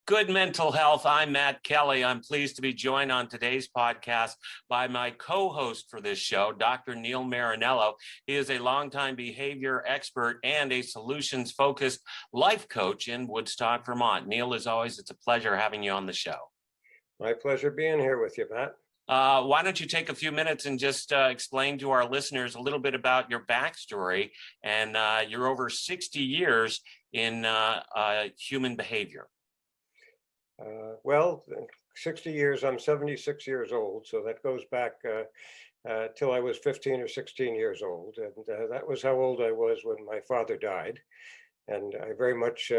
Good mental health. I'm Matt Kelly. I'm pleased to be joined on today's podcast by my co-host for this show, Dr. Neil Marinello. He is a longtime behavior expert and a solutions-focused life coach in Woodstock, Vermont. Neil, as always, it's a pleasure having you on the show. My pleasure being here with you, Matt. Why don't you take a few minutes and just explain to our listeners a little bit about your backstory and your over 60 years in human behavior. Well, 60 years, I'm 76 years old, so that goes back till I was 15 or 16 years old. And that was how old I was when my father died. And I very much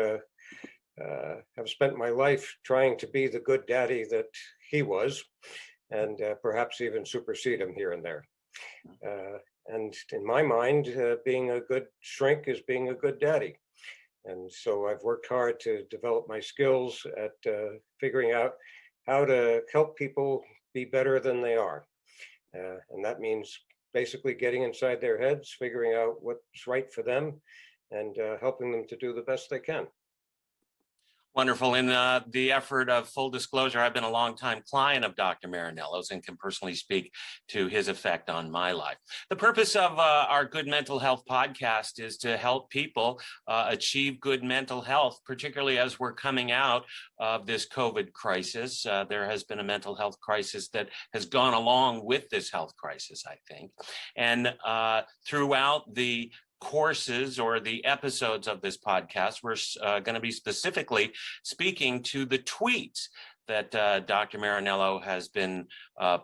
have spent my life trying to be the good daddy that he was, and perhaps even supersede him here and there. And in my mind, being a good shrink is being a good daddy. And so I've worked hard to develop my skills at figuring out how to help people be better than they are. And that means basically getting inside their heads, figuring out what's right for them, and helping them to do the best they can. Wonderful. In the effort of full disclosure, I've been a longtime client of Dr. Marinello's and can personally speak to his effect on my life. The purpose of our Good Mental Health podcast is to help people achieve good mental health, particularly as we're coming out of this COVID crisis. There has been a mental health crisis that has gone along with this health crisis, I think. And throughout the courses or the episodes of this podcast, we're going to be specifically speaking to the tweets that Dr. Marinello has been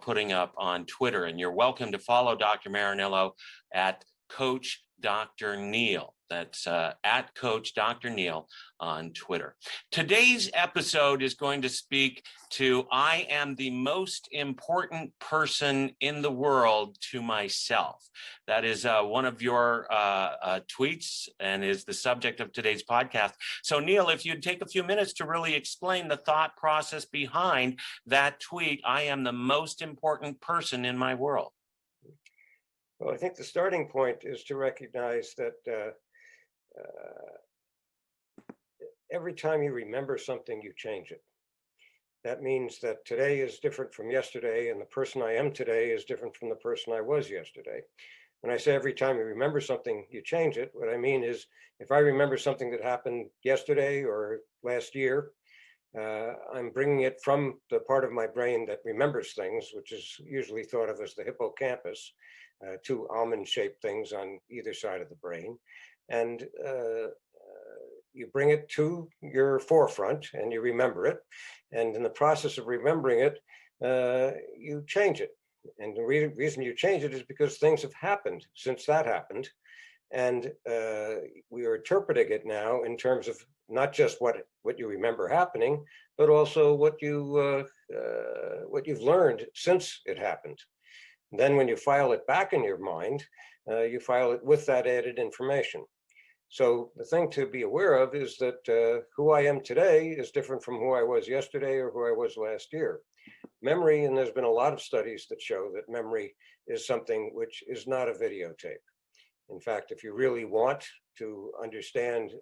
putting up on Twitter. And you're welcome to follow Dr. Marinello at Coach Dr. Neil. That's at Coach Dr. Neil on Twitter. Today's episode is going to speak to I am the most important person in the world to myself. That is one of your tweets and is the subject of today's podcast. So Neil, if you'd take a few minutes to really explain the thought process behind that tweet, I am the most important person in my world. Well, I think the starting point is to recognize that every time you remember something, you change it. That means that today is different from yesterday, and the person I am today is different from the person I was yesterday. When I say every time you remember something, you change it, what I mean is if I remember something that happened yesterday or last year, I'm bringing it from the part of my brain that remembers things, which is usually thought of as the hippocampus, two almond-shaped things on either side of the brain. And you bring it to your forefront and you remember it. And in the process of remembering it, you change it. And the reason you change it is because things have happened since that happened. And we are interpreting it now in terms of not just what you remember happening, but also what you've learned since it happened. And then when you file it back in your mind, you file it with that added information. So the thing to be aware of is that who I am today is different from who I was yesterday or who I was last year. Memory, and there's been a lot of studies that show that memory is something which is not a videotape. In fact, if you really want to understand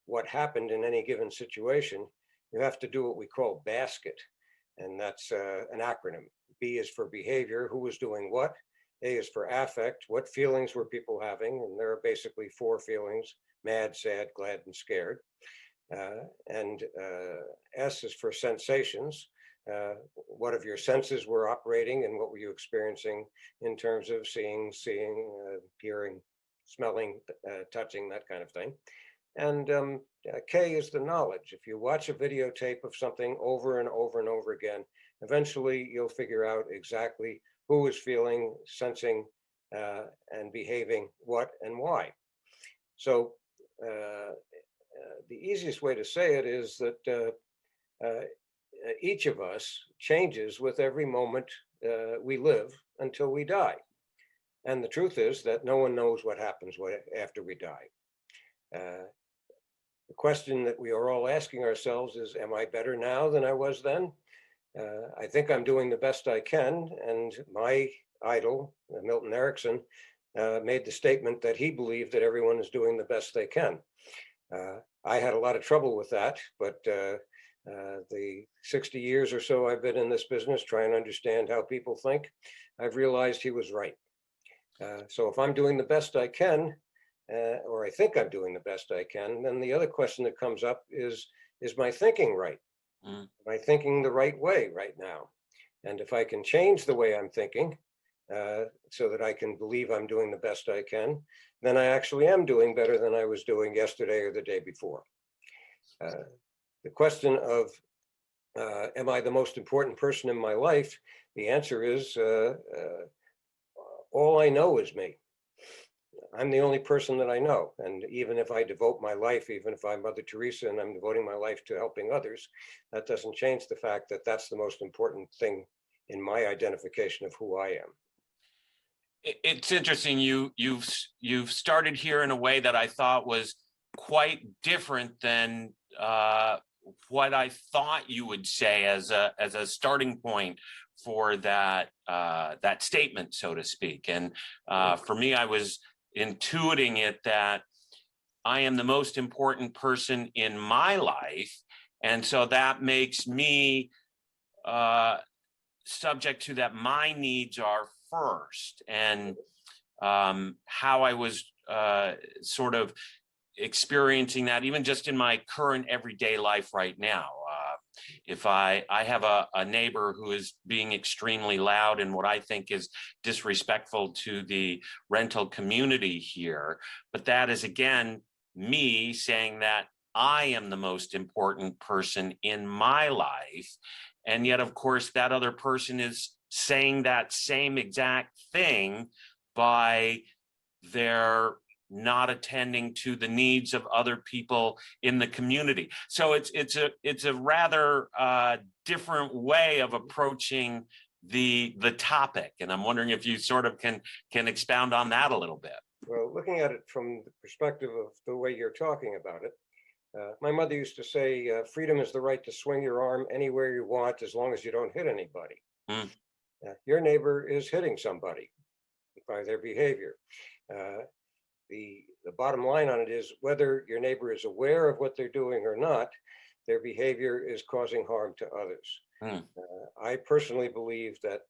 what happened in any given situation, you have to do what we call BASKET. And that's an acronym. B is for behavior, who was doing what. A is for affect, what feelings were people having? And there are basically four feelings: mad, sad, glad, and scared. And S is for sensations. What of your senses were operating and what were you experiencing in terms of seeing, hearing, smelling, touching, that kind of thing. And K is the knowledge. If you watch a videotape of something over and over and over again, eventually you'll figure out exactly who is feeling, sensing, and behaving what and why. So the easiest way to say it is that each of us changes with every moment we live until we die. And the truth is that no one knows what happens after we die. The question that we are all asking ourselves is, am I better now than I was then? I think I'm doing the best I can. And my idol, Milton Erickson, made the statement that he believed that everyone is doing the best they can. I had a lot of trouble with that, but The 60 years or so I've been in this business trying to understand how people think, I've realized he was right. So if I'm doing the best I can, or I think I'm doing the best I can, then the other question that comes up is my thinking right? Mm. Am I thinking the right way right now? And if I can change the way I'm thinking so that I can believe I'm doing the best I can, then I actually am doing better than I was doing yesterday or the day before. The question of am I the most important person in my life? The answer is all I know is me. I'm the only person that I know. And even if I devote my life, even if I'm Mother Teresa and I'm devoting my life to helping others, that doesn't change the fact that that's the most important thing in my identification of who I am. It's interesting. You've started here in a way that I thought was quite different than what I thought you would say as a starting point for that that statement, so to speak. And for me, I was intuiting it that I am the most important person in my life, and so that makes me subject to that. My needs are first, and how I was sort of experiencing that even just in my current everyday life right now. If I have a neighbor who is being extremely loud and what I think is disrespectful to the rental community here, but that is again me saying that I am the most important person in my life. And yet, of course, that other person is saying that same exact thing by their not attending to the needs of other people in the community. So it's a rather different way of approaching the topic, and I'm wondering if you sort of can expound on that a little bit. Well, looking at it from the perspective of the way you're talking about it, my mother used to say, freedom is the right to swing your arm anywhere you want as long as you don't hit anybody. Mm. Your neighbor is hitting somebody by their behavior. The bottom line on it is whether your neighbor is aware of what they're doing or not, their behavior is causing harm to others. Mm. I personally believe that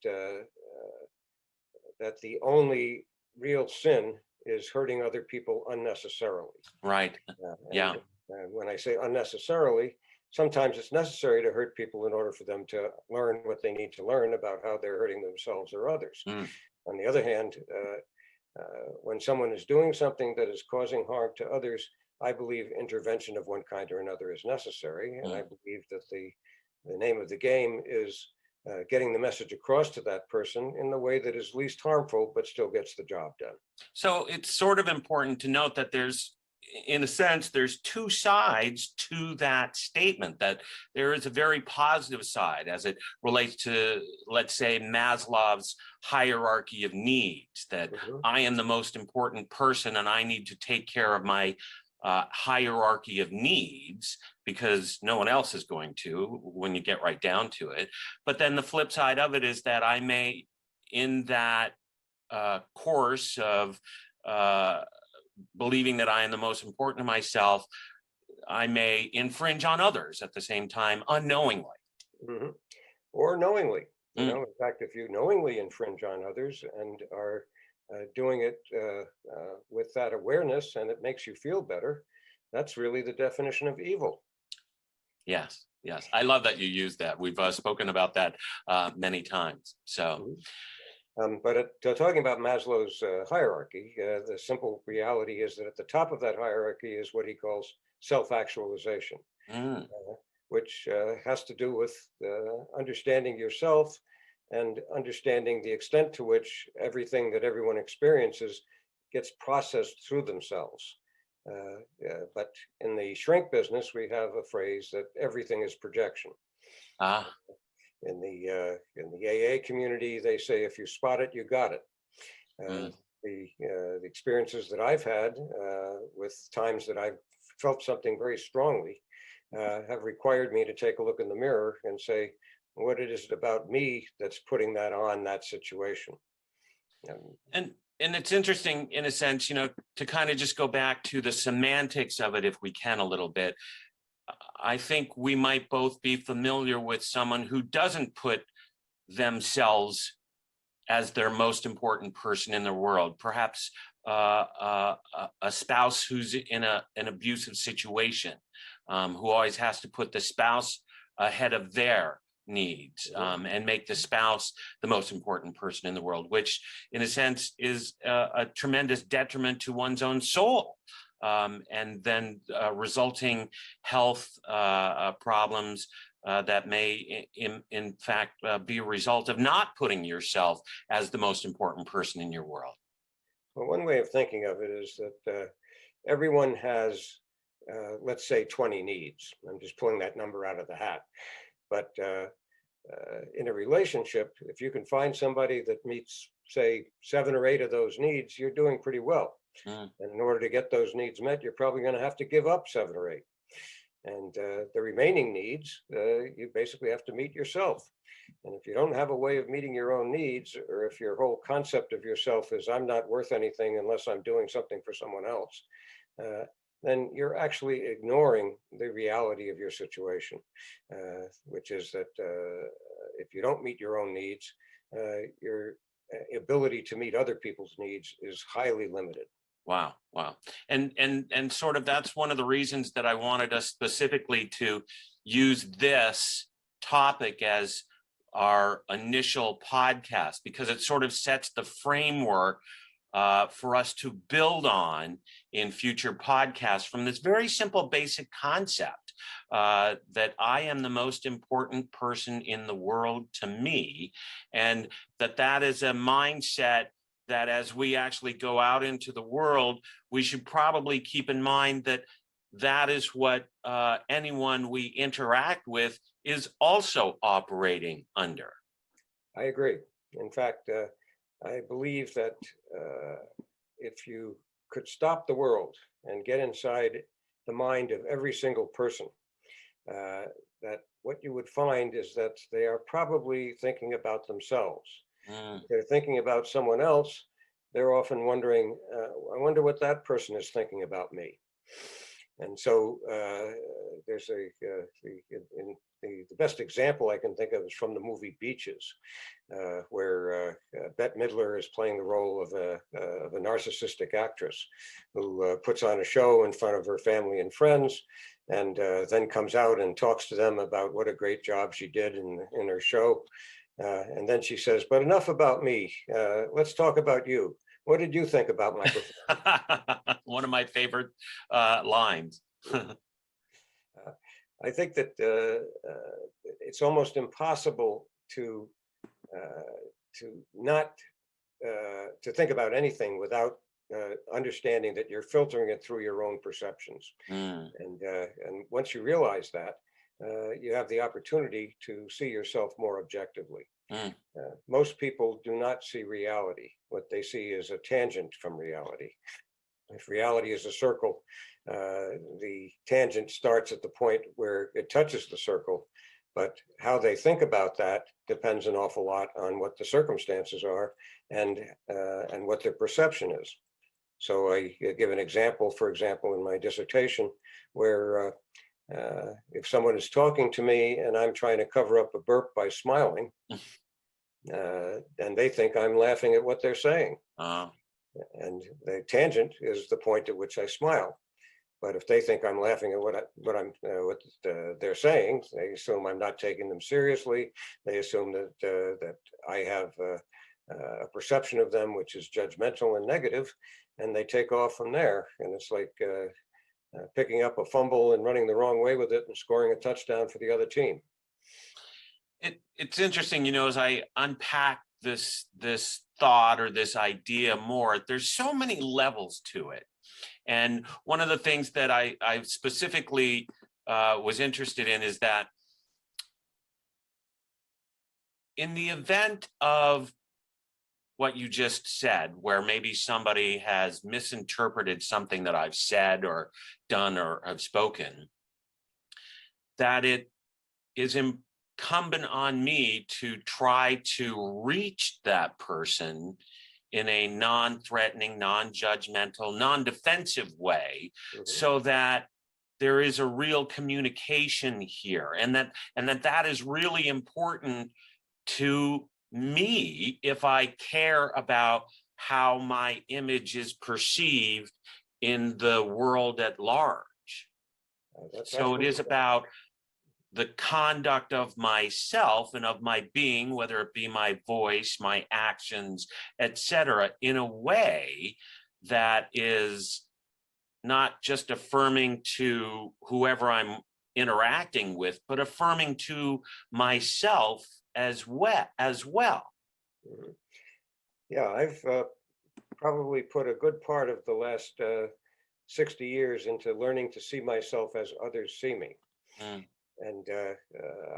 that the only real sin is hurting other people unnecessarily. Right. Yeah. When I say unnecessarily, sometimes it's necessary to hurt people in order for them to learn what they need to learn about how they're hurting themselves or others. Mm. On the other hand, when someone is doing something that is causing harm to others, I believe intervention of one kind or another is necessary. And I believe that the name of the game is getting the message across to that person in the way that is least harmful, but still gets the job done. So it's sort of important to note that there's, in a sense, there's two sides to that statement, that there is a very positive side as it relates to, let's say, Maslow's hierarchy of needs, that I am the most important person and I need to take care of my hierarchy of needs because no one else is going to when you get right down to it. But then the flip side of it is that I may, in that course of believing that I am the most important to myself, I may infringe on others at the same time unknowingly. Or knowingly. You know, in fact, if you knowingly infringe on others and are doing it with that awareness and it makes you feel better, that's really the definition of evil. Yes, yes. I love that you use that. We've spoken about that many times. So. But talking about Maslow's hierarchy, the simple reality is that at the top of that hierarchy is what he calls self-actualization, which has to do with understanding yourself and understanding the extent to which everything that everyone experiences gets processed through themselves. But in the shrink business, we have a phrase that everything is projection. In the AA community, they say if you spot it, you got it. The experiences that I've had with times that I've felt something very strongly have required me to take a look in the mirror and say, what it is about me that's putting that on that situation. And it's interesting in a sense, you know, to kind of just go back to the semantics of it, if we can, a little bit. I think we might both be familiar with someone who doesn't put themselves as their most important person in the world. Perhaps a spouse who's in an abusive situation, who always has to put the spouse ahead of their needs, and make the spouse the most important person in the world, which in a sense is a tremendous detriment to one's own soul. And then resulting health problems that may, in fact, be a result of not putting yourself as the most important person in your world. Well, one way of thinking of it is that everyone has, let's say, 20 needs. I'm just pulling that number out of the hat. But in a relationship, if you can find somebody that meets, say, 7 or 8 of those needs, you're doing pretty well. And in order to get those needs met, you're probably going to have to give up 7 or 8. And the remaining needs, you basically have to meet yourself. And if you don't have a way of meeting your own needs, or if your whole concept of yourself is I'm not worth anything unless I'm doing something for someone else, then you're actually ignoring the reality of your situation, which is that if you don't meet your own needs, your ability to meet other people's needs is highly limited. Wow. And sort of that's one of the reasons that I wanted us specifically to use this topic as our initial podcast, because it sort of sets the framework for us to build on in future podcasts from this very simple, basic concept that I am the most important person in the world to me, and that is a mindset that as we actually go out into the world, we should probably keep in mind that that is what anyone we interact with is also operating under. I agree. In fact, I believe that if you could stop the world and get inside the mind of every single person, that what you would find is that they are probably thinking about themselves. If they're thinking about someone else, they're often wondering, I wonder what that person is thinking about me. And so there's the best example I can think of is from the movie Beaches, where Bette Midler is playing the role of a narcissistic actress who puts on a show in front of her family and friends, and then comes out and talks to them about what a great job she did in her show. And then she says, but enough about me. Let's talk about you. What did you think about my performance? One of my favorite lines. I think that it's almost impossible to not to think about anything without understanding that you're filtering it through your own perceptions. And once you realize that, you have the opportunity to see yourself more objectively. Most people do not see reality. What they see is a tangent from reality. If reality is a circle, the tangent starts at the point where it touches the circle. But how they think about that depends an awful lot on what the circumstances are and what their perception is. So I give an example, for example, in my dissertation, where if someone is talking to me and I'm trying to cover up a burp by smiling, and they think I'm laughing at what they're saying. And the tangent is the point at which I smile. But if they think I'm laughing at what they're saying, they assume I'm not taking them seriously. They assume that I have a perception of them which is judgmental and negative, and they take off from there. And it's like picking up a fumble and running the wrong way with it and scoring a touchdown for the other team. It's interesting, as I unpack this thought or this idea more, there's so many levels to it. And one of the things that I specifically was interested in is that in the event of what you just said, where maybe somebody has misinterpreted something that I've said or done or have spoken, that it is incumbent on me to try to reach that person in a non-threatening, non-judgmental, non-defensive way, so that there is a real communication here, and that is really important to me if I care about how my image is perceived in the world at large. That's So it is absolutely right. about the conduct of myself and of my being, whether it be my voice, my actions, etc., in a way that is not just affirming to whoever I'm interacting with, but affirming to myself as well. Mhm. Yeah, I've probably put a good part of the last 60 years into learning to see myself as others see me. Mm, And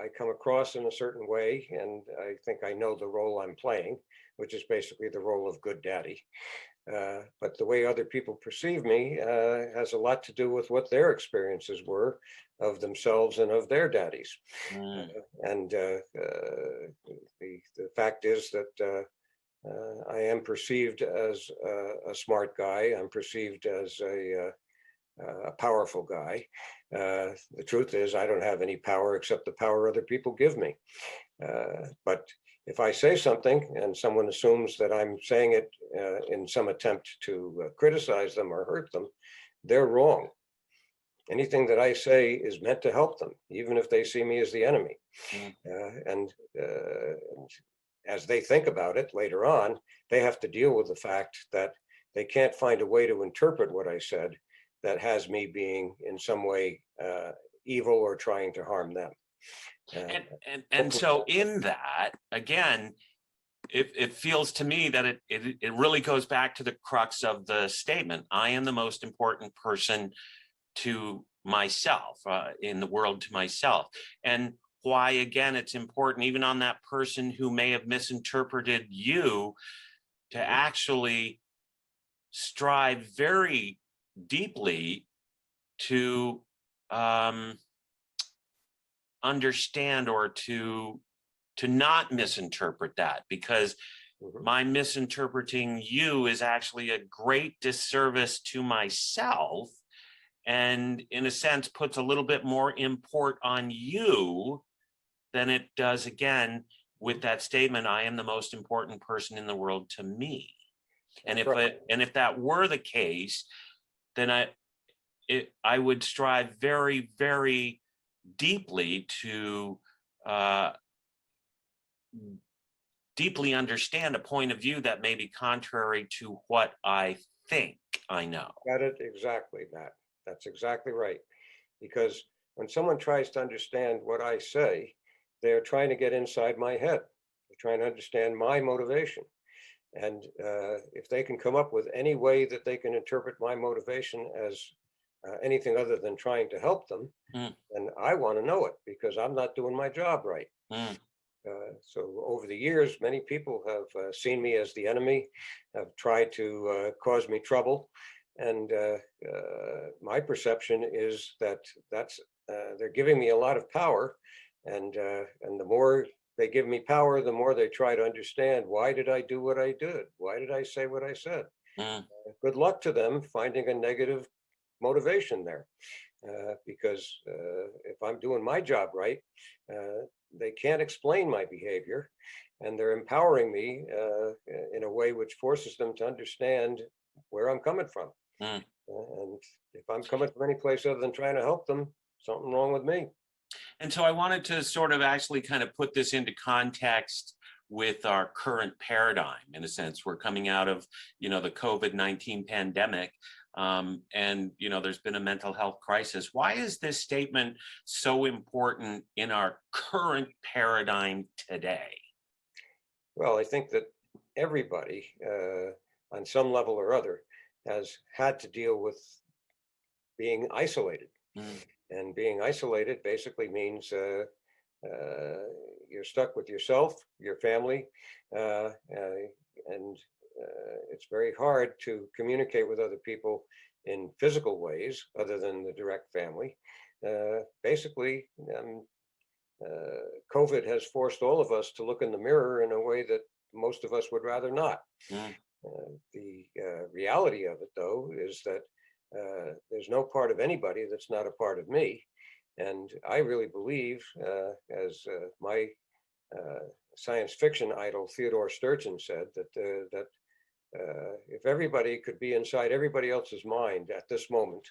I come across in a certain way, and I think I know the role I'm playing, which is basically the role of good daddy. But the way other people perceive me has a lot to do with what their experiences were of themselves and of their daddies. mm, And the fact is that I am perceived as a smart guy. I'm perceived as a powerful guy. The truth is, I don't have any power except the power other people give me. But if I say something and someone assumes that I'm saying it in some attempt to criticize them or hurt them, they're wrong. Anything that I say is meant to help them, even if they see me as the enemy. mm. And as they think about it later on, they have to deal with the fact that they can't find a way to interpret what I said that has me being in some way evil or trying to harm them. And so in that, again, it feels to me that it really goes back to the crux of the statement. I am the most important person to myself, in the world, to myself. And why, again, it's important, even on that person who may have misinterpreted you, to actually strive very deeply to understand, or to not misinterpret that, because Mhm. my misinterpreting you is actually a great disservice to myself, and in a sense puts a little bit more import on you than it does, again, with that statement, I am the most important person in the world to me. And That's right. if that were the case, then I would strive very, very deeply to uh, deeply understand a point of view that may be contrary to what I think I know. Got it exactly, Matt. That's exactly right. Because when someone tries to understand what I say, they're trying to get inside my head. They're trying to understand my motivation. And if they can come up with any way that they can interpret my motivation as anything other than trying to help them, Mm, then I want to know it because I'm not doing my job right. mm, So over the years, many people have seen me as the enemy, have tried to cause me trouble, and my perception is that they're giving me a lot of power, and the more they give me power, the more they try to understand why did I do what I did, why did I say what I said. mm, Good luck to them finding a negative motivation there, because if I'm doing my job right, they can't explain my behavior, and they're empowering me in a way which forces them to understand where I'm coming from. mm. And if I'm coming from any place other than trying to help them, something wrong with me. And so I wanted to sort of actually kind of put this into context with our current paradigm. In a sense, we're coming out of, the COVID-19 pandemic. And, there's been a mental health crisis. Why is this statement so important in our current paradigm today? Well, I think that everybody, on some level or other, has had to deal with being isolated. Mm, And being isolated basically means you're stuck with yourself, your family, and it's very hard to communicate with other people in physical ways other than the direct family. Basically, COVID has forced all of us to look in the mirror in a way that most of us would rather not. mm, The reality of it, though, is that there's no part of anybody that's not a part of me. And I really believe, as my science fiction idol Theodore Sturgeon said, that if everybody could be inside everybody else's mind at this moment,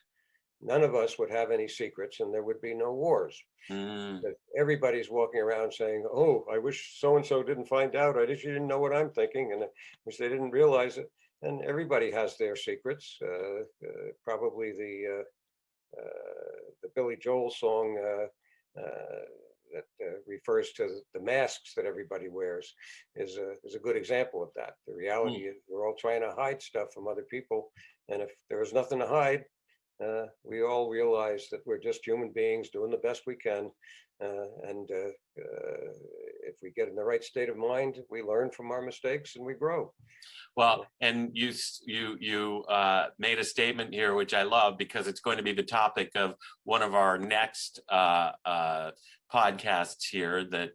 none of us would have any secrets and there would be no wars. Mm. That everybody's walking around saying, "Oh, I wish so and so didn't find out. I wish you didn't know what I'm thinking, and I wish they didn't realize it." And everybody has their secrets. Probably the Billy Joel song that refers to the masks that everybody wears is a good example of that. The reality is we're all trying to hide stuff from other people, and if there was nothing to hide, we all realize that we're just human beings doing the best we can. And if we get in the right state of mind, we learn from our mistakes and we grow. Well, and you made a statement here, which I love because it's going to be the topic of one of our next podcasts here. That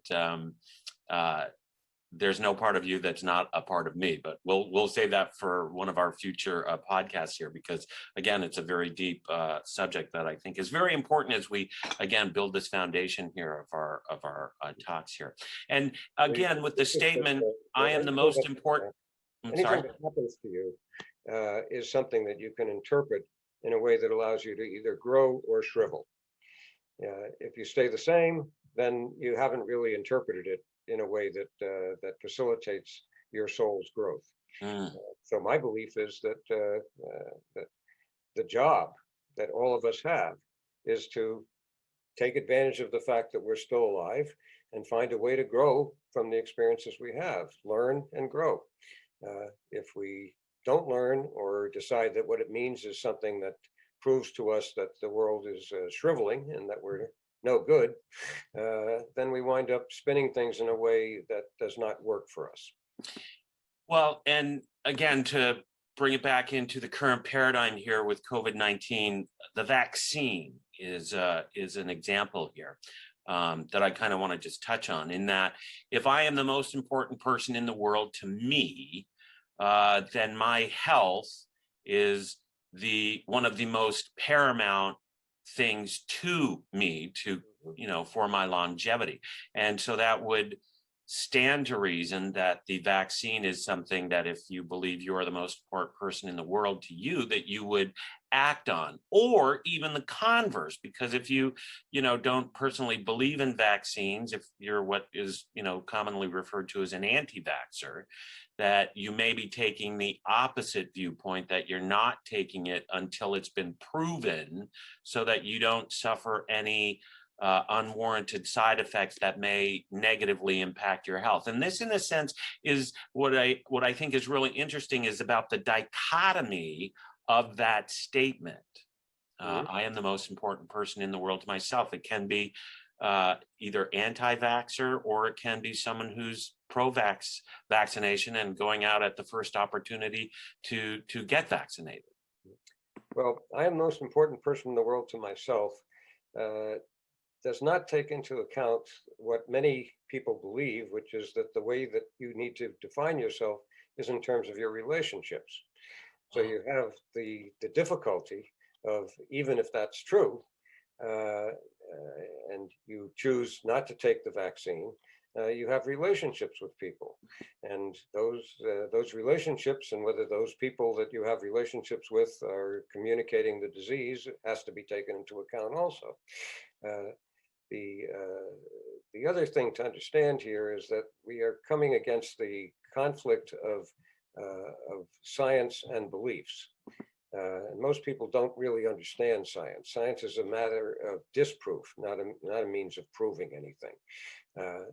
there's no part of you that's not a part of me, but we'll save that for one of our future podcasts here, because again, it's a very deep subject that I think is very important as we again build this foundation here of our talks here. And again, with the statement, I am the most important. Anything that happens to you is something that you can interpret in a way that allows you to either grow or shrivel. If you stay the same, then you haven't really interpreted it in a way that that facilitates your soul's growth. Mm. So my belief is that that the job that all of us have is to take advantage of the fact that we're still alive and find a way to grow from the experiences we have, learn and grow. If we don't learn or decide that what it means is something that proves to us that the world is shriveling and that we're no good, then we wind up spinning things in a way that does not work for us. Well, and again, to bring it back into the current paradigm here with COVID-19, the vaccine is an example here. That I kind of want to just touch on, in that if I am the most important person in the world to me, then my health is one of the most paramount things to me, to, for my longevity. And so that would stand to reason that the vaccine is something that, if you believe you are the most important person in the world to you, that you would act on, or even the converse. Because if you don't personally believe in vaccines, if you're what is commonly referred to as an anti-vaxxer, that you may be taking the opposite viewpoint, that you're not taking it until it's been proven, so that you don't suffer any unwarranted side effects that may negatively impact your health. And this, in a sense, is what I think is really interesting, is about the dichotomy of that statement. I am the most important person in the world to myself. It can be either anti-vaxxer, or it can be someone who's pro-vax vaccination and going out at the first opportunity to get vaccinated. Well, I am the most important person in the world to myself does not take into account what many people believe, which is that the way that you need to define yourself is in terms of your relationships. So you have the difficulty of, even if that's true, and you choose not to take the vaccine, you have relationships with people, and those relationships, and whether those people that you have relationships with are communicating the disease, has to be taken into account also. The other thing to understand here is that we are coming against the conflict of science and beliefs. And most people don't really understand science. Science is a matter of disproof, not a means of proving anything.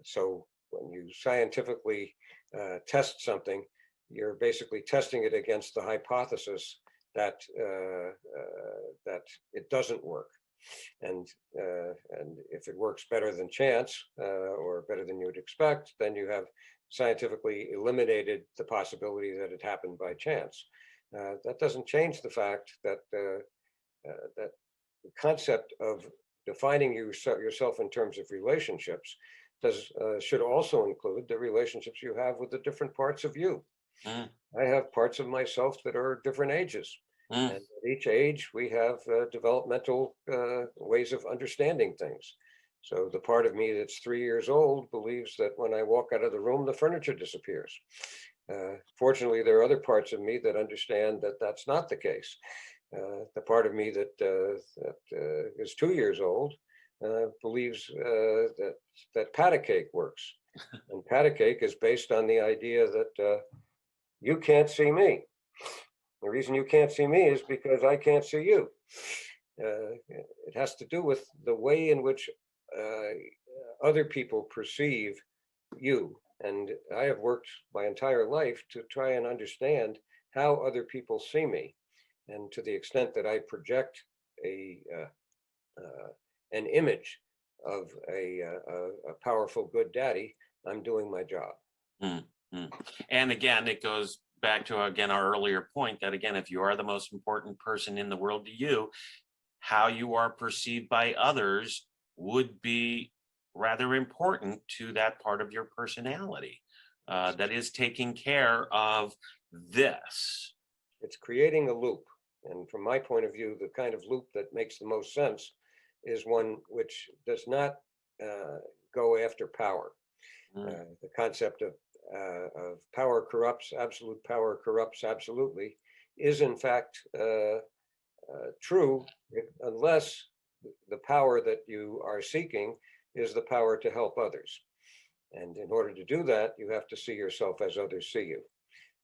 So when you scientifically test something, you're basically testing it against the hypothesis that that it doesn't work. And if it works better than chance, or better than you would expect, then you have scientifically eliminated the possibility that it happened by chance. That doesn't change the fact that that the concept of defining yourself in terms of relationships should also include the relationships you have with the different parts of you. I have parts of myself that are different ages. Mm. And at each age, we have developmental ways of understanding things. So the part of me that's 3 years old believes that when I walk out of the room, the furniture disappears. Fortunately, there are other parts of me that understand that that's not the case. The part of me that is 2 years old believes that pat a cake works. And pat a cake is based on the idea that you can't see me. The reason you can't see me is because I can't see you. It has to do with the way in which other people perceive you. And I have worked my entire life to try and understand how other people see me. And to the extent that I project a an image of a powerful good daddy, I'm doing my job. Mm, mm. And again, it goes back to, again, our earlier point that, again, if you are the most important person in the world to you, how you are perceived by others would be rather important to that part of your personality that is taking care of this. It's creating a loop. And from my point of view, the kind of loop that makes the most sense is one which does not go after power. The concept of power corrupts, absolute power corrupts absolutely, is in fact true unless the power that you are seeking is the power to help others. And in order to do that, you have to see yourself as others see you.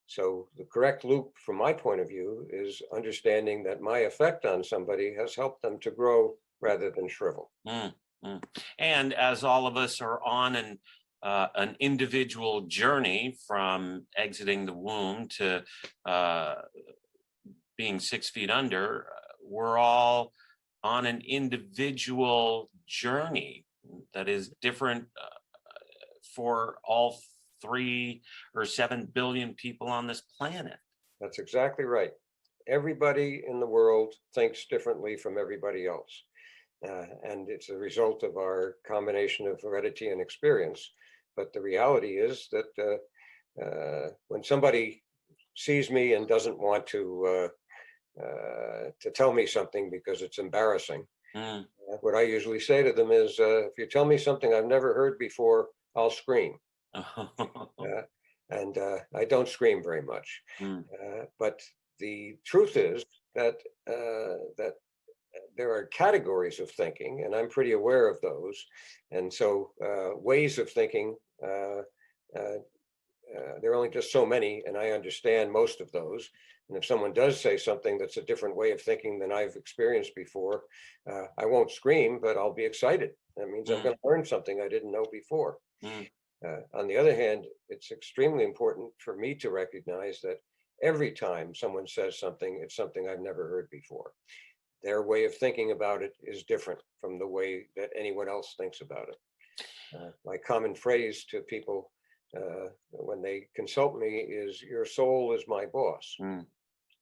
So the correct loop from my point of view is understanding that my effect on somebody has helped them to grow rather than shrivel. Mm, mm. And as all of us are on an individual journey from exiting the womb to being 6 feet under, we're all on an individual journey that is different for all 3 or 7 billion people on this planet. That's exactly right. Everybody in the world thinks differently from everybody else. And it's a result of our combination of heredity and experience. But the reality is that when somebody sees me and doesn't want to tell me something because it's embarrassing, what I usually say to them is, if you tell me something I've never heard before, I'll scream. And I don't scream very much. But the truth is that that there are categories of thinking, and I'm pretty aware of those. And so ways of thinking, there are only just so many, and I understand most of those. And if someone does say something that's a different way of thinking than I've experienced before, I won't scream, but I'll be excited. That means I'm going to learn something I didn't know before. On the other hand, it's extremely important for me to recognize that every time someone says something, it's something I've never heard before. Their way of thinking about it is different from the way that anyone else thinks about it. My common phrase to people when they consult me is, your soul is my boss.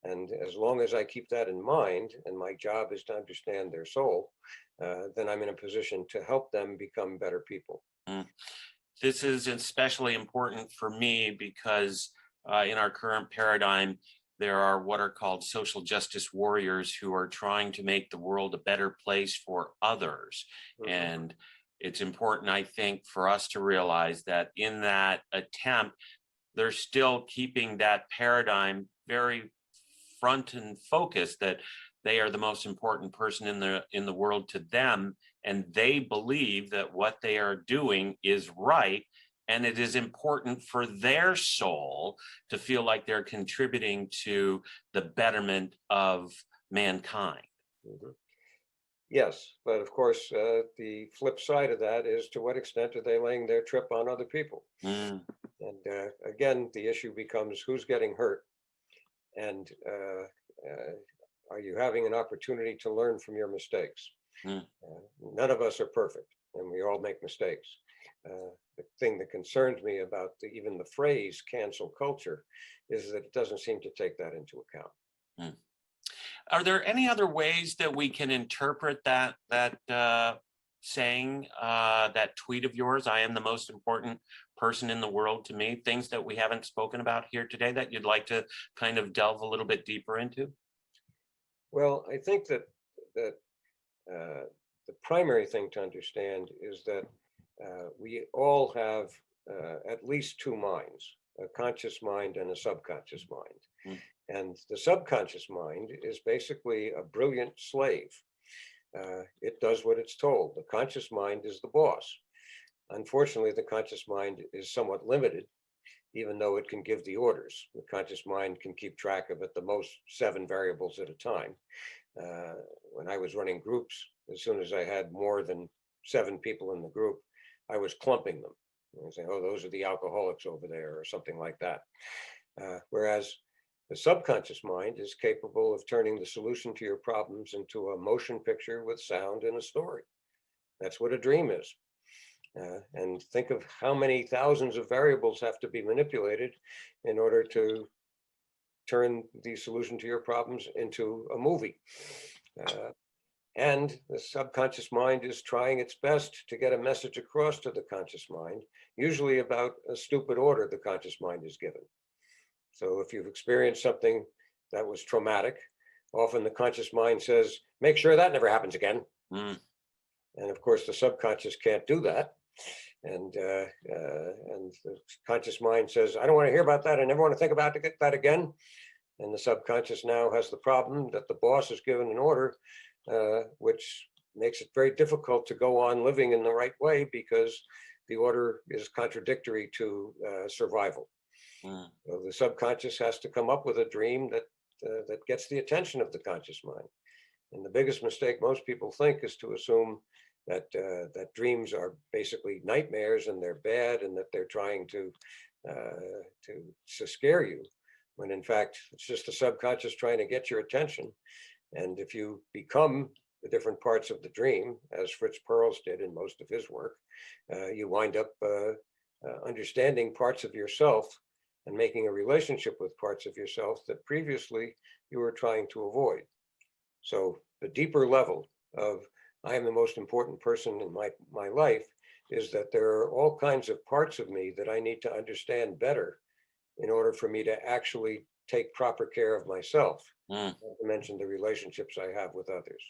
And as long as I keep that in mind, and my job is to understand their soul, then I'm in a position to help them become better people. This is especially important for me because in our current paradigm, there are what are called social justice warriors who are trying to make the world a better place for others. And it's important, I think, for us to realize that in that attempt, they're still keeping that paradigm very front and focused, that they are the most important person in the world to them, and they believe that what they are doing is right, and it is important for their soul to feel like they're contributing to the betterment of mankind. Yes, but of course, the flip side of that is, to what extent are they laying their trip on other people? And again, the issue becomes, who's getting hurt? And are you having an opportunity to learn from your mistakes? None of us are perfect, and we all make mistakes. The thing that concerns me about even the phrase cancel culture is that it doesn't seem to take that into account. Are there any other ways that we can interpret that saying, that tweet of yours, I am the most important person in the world to me, things that we haven't spoken about here today that you'd like to kind of delve a little bit deeper into? Well, I think that the primary thing to understand is that we all have at least two minds, a conscious mind and a subconscious mind. Mm. And the subconscious mind is basically a brilliant slave. It does what it's told. The conscious mind is the boss. Unfortunately, the conscious mind is somewhat limited, even though it can give the orders. The conscious mind can keep track of at the most 7 variables at a time. Uh, when I was running groups, as soon as I had more than 7 people in the group, I was clumping them. I was saying, oh, those are the alcoholics over there, or something like that. Whereas the subconscious mind is capable of turning the solution to your problems into a motion picture with sound and a story. That's what a dream is. And think of how many thousands of variables have to be manipulated in order to turn the solution to your problems into a movie. Uh, and the subconscious mind is trying its best to get a message across to the conscious mind, usually about a stupid order the conscious mind is given. So if you've experienced something that was traumatic, often the conscious mind says, make sure that never happens again. Mm. And of course, the subconscious can't do that. And the conscious mind says, I don't want to hear about that. I never want to think about that again. And the subconscious now has the problem that the boss has given an order, which makes it very difficult to go on living in the right way because the order is contradictory to survival. Mm. So the subconscious has to come up with a dream that gets the attention of the conscious mind. And the biggest mistake most people think is to assume that dreams are basically nightmares and they're bad and that they're trying to scare you, when in fact it's just the subconscious trying to get your attention. And if you become the different parts of the dream, as Fritz Perls did in most of his work, you wind up understanding parts of yourself and making a relationship with parts of yourself that previously you were trying to avoid. So the deeper level of I am the most important person in my life is that there are all kinds of parts of me that I need to understand better in order for me to actually take proper care of myself, Mm. not to mention the relationships I have with others.